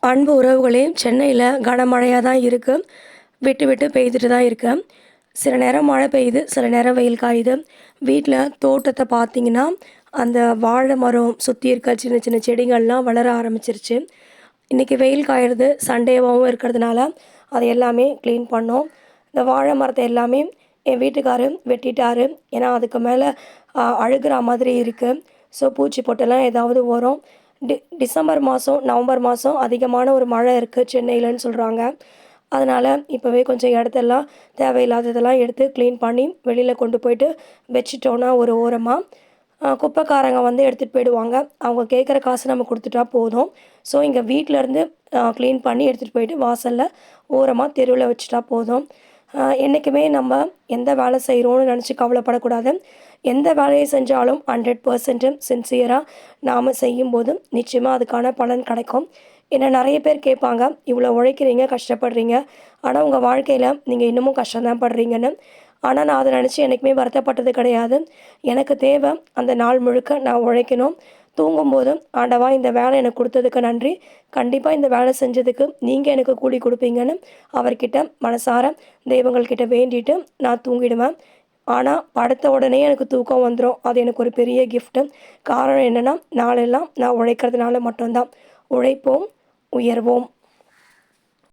அன்பு உறவுகளே, சென்னையில் கனமழையாக தான் இருக்குது. விட்டு விட்டு பெய்துட்டு தான் இருக்கு. சில நேரம் மழை பெய்யுது, சில நேரம் வெயில் காயுது. வீட்டில் தோட்டத்தை பார்த்தீங்கன்னா, அந்த வாழை மரம் சுற்றி இருக்க சின்ன சின்ன செடிகள்லாம் வளர ஆரம்பிச்சிருச்சு. இன்றைக்கி வெயில் காயுறது சண்டேவாகவும் இருக்கிறதுனால அதை எல்லாமே க்ளீன் பண்ணோம். இந்த வாழை மரத்தை எல்லாமே என் வீட்டுக்காரரு வெட்டிட்டாரு. ஏன்னா அதுக்கு மேலே அழுகிற மாதிரி இருக்குது. ஸோ பூச்சி பொட்டெல்லாம் ஏதாவது வரும். டிசம்பர் மாதம், நவம்பர் மாதம் அதிகமான ஒரு மழை இருக்குது சென்னையிலன்னு சொல்கிறாங்க. அதனால் இப்போவே கொஞ்சம் இடத்தெல்லாம் தேவையில்லாததெல்லாம் எடுத்து க்ளீன் பண்ணி வெளியில் கொண்டு போயிட்டு வச்சிட்டோன்னா ஒரு ஓரமாக குப்பைக்காரங்க வந்து எடுத்துகிட்டு போயிடுவாங்க. அவங்க கேட்குற காசு நம்ம கொடுத்துட்டா போதும். ஸோ இங்கே வீட்டிலேருந்து க்ளீன் பண்ணி எடுத்துகிட்டு போயிட்டு வாசலில் ஓரமாக தெருவில் வச்சுட்டா போதும். என்றைக்குமே நம்ம எந்த வேலை செய்கிறோன்னு நினச்சி கவலைப்படக்கூடாது. எந்த வேலையை செஞ்சாலும் 100% சின்சியராக நாம் செய்யும்போது நிச்சயமாக அதுக்கான பலன் கிடைக்கும். ஏன்னா நிறைய பேர் கேட்பாங்க, இவ்வளோ உழைக்கிறீங்க, கஷ்டப்படுறீங்க, ஆனால் உங்கள் வாழ்க்கையில் நீங்கள் இன்னமும் கஷ்டம்தான் படுறீங்கன்னு. ஆனால் நான் அதை நினச்சி என்றைக்குமே வருத்தப்பட்டது கிடையாது. எனக்கு தேவை அந்த நாள் முழுக்க நான் உழைக்கணும். தூங்கும்போது ஆண்டவா இந்த வேலை எனக்கு கொடுத்ததுக்கு நன்றி, கண்டிப்பாக இந்த வேலை செஞ்சதுக்கு நீங்கள் எனக்கு கூலி கொடுப்பீங்கன்னு அவர்கிட்ட மனசார தெய்வங்கள்கிட்ட வேண்டிட்டு நான் தூங்கிடுவேன். ஆனால் படுத்த உடனே எனக்கு தூக்கம் வந்துடும். அது எனக்கு ஒரு பெரிய கிஃப்ட்டு. காரணம் என்னென்னா, நாளெல்லாம் நான் உழைக்கிறதுனால மட்டும்தான். உழைப்போம், உயர்வோம்.